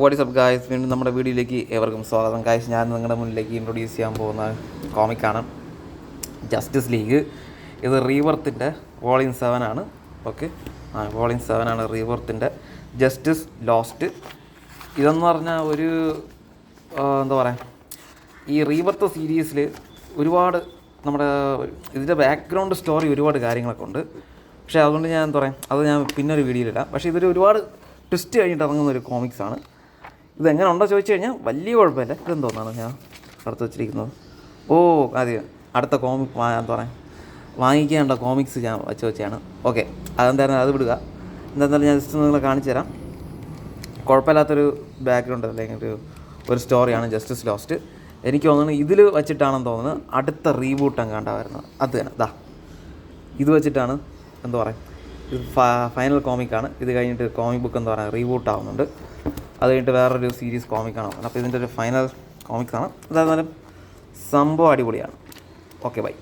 What is up guys, വീണ്ടും നമ്മുടെ വീഡിയോയിലേക്ക് ഏവർക്കും സ്വാഗതം. ഗായ്സ്, ഞാൻ നിങ്ങളുടെ മുന്നിലേക്ക് ഇൻട്രൊഡ്യൂസ് ചെയ്യാൻ പോകുന്ന കോമിക്കാണ് ജസ്റ്റിസ് ലീഗ്. ഇത് റീവർത്തിൻ്റെ വോളിയം 7 ആണ്. ഓക്കെ, വോളിയം 7 ആണ് റീവർത്തിൻ്റെ ജസ്റ്റിസ് ലോസ്റ്റ്. ഇതെന്ന് പറഞ്ഞാൽ ഒരു എന്താ പറയുക, ഈ റീവർത്ത് സീരീസിൽ ഒരുപാട് നമ്മുടെ ഇതിൻ്റെ ബാക്ക്ഗ്രൗണ്ട് സ്റ്റോറി ഒരുപാട് കാര്യങ്ങളൊക്കെ ഉണ്ട്. പക്ഷേ അതുകൊണ്ട് ഞാൻ എന്താ പറയുക, അത് ഞാൻ പിന്നൊരു വീഡിയോയിലിടാം. പക്ഷേ ഇതൊരു ഒരുപാട് ട്വിസ്റ്റ് കഴിഞ്ഞിട്ട് ഇറങ്ങുന്ന ഒരു കോമിക്സാണ്. ഇതെങ്ങനെ ഉണ്ടോ ചോദിച്ചു കഴിഞ്ഞാൽ വലിയ കുഴപ്പമില്ല. ഇതെന്തോന്നാണ് ഞാൻ അടുത്ത് വെച്ചിരിക്കുന്നത്? ഓ, അതെ, അടുത്ത കോമിക് എന്താ പറയുക, വാങ്ങിക്കേണ്ട കോമിക്സ് ഞാൻ വെച്ചാണ്. ഓക്കെ, അതെന്തായാലും അത് വിടുക. എന്തായാലും ഞാൻ ജസ്റ്റ് നിങ്ങളെ കാണിച്ചു തരാം. കുഴപ്പമില്ലാത്തൊരു ബാക്ക്ഗ്രൗണ്ട് അല്ലെങ്കിൽ ഒരു സ്റ്റോറിയാണ് ജസ്റ്റിസ് ലോസ്റ്റ്. എനിക്ക് തോന്നുന്നു ഇതിൽ വെച്ചിട്ടാണെന്ന് തോന്നുന്നത് അടുത്ത റീബൂട്ട് എങ്ങാണ്ട വരുന്നത്. അത് തന്നെ ദാ ഇത് വെച്ചിട്ടാണ് എന്താ പറയുക, ഇത് ഫൈനൽ കോമിക്കാണ്. ഇത് കഴിഞ്ഞിട്ട് കോമിക് ബുക്ക് എന്താ പറയുക റീബൂട്ട് ആവുന്നുണ്ട്. അത് കഴിഞ്ഞിട്ട് വേറൊരു സീരീസ് കോമിക്കാണ്. അപ്പോൾ ഇതിൻ്റെ ഒരു ഫൈനൽ കോമിക്സാണ്. അതായത് സംഭവം അടിപൊളിയാണ്. Okay, by.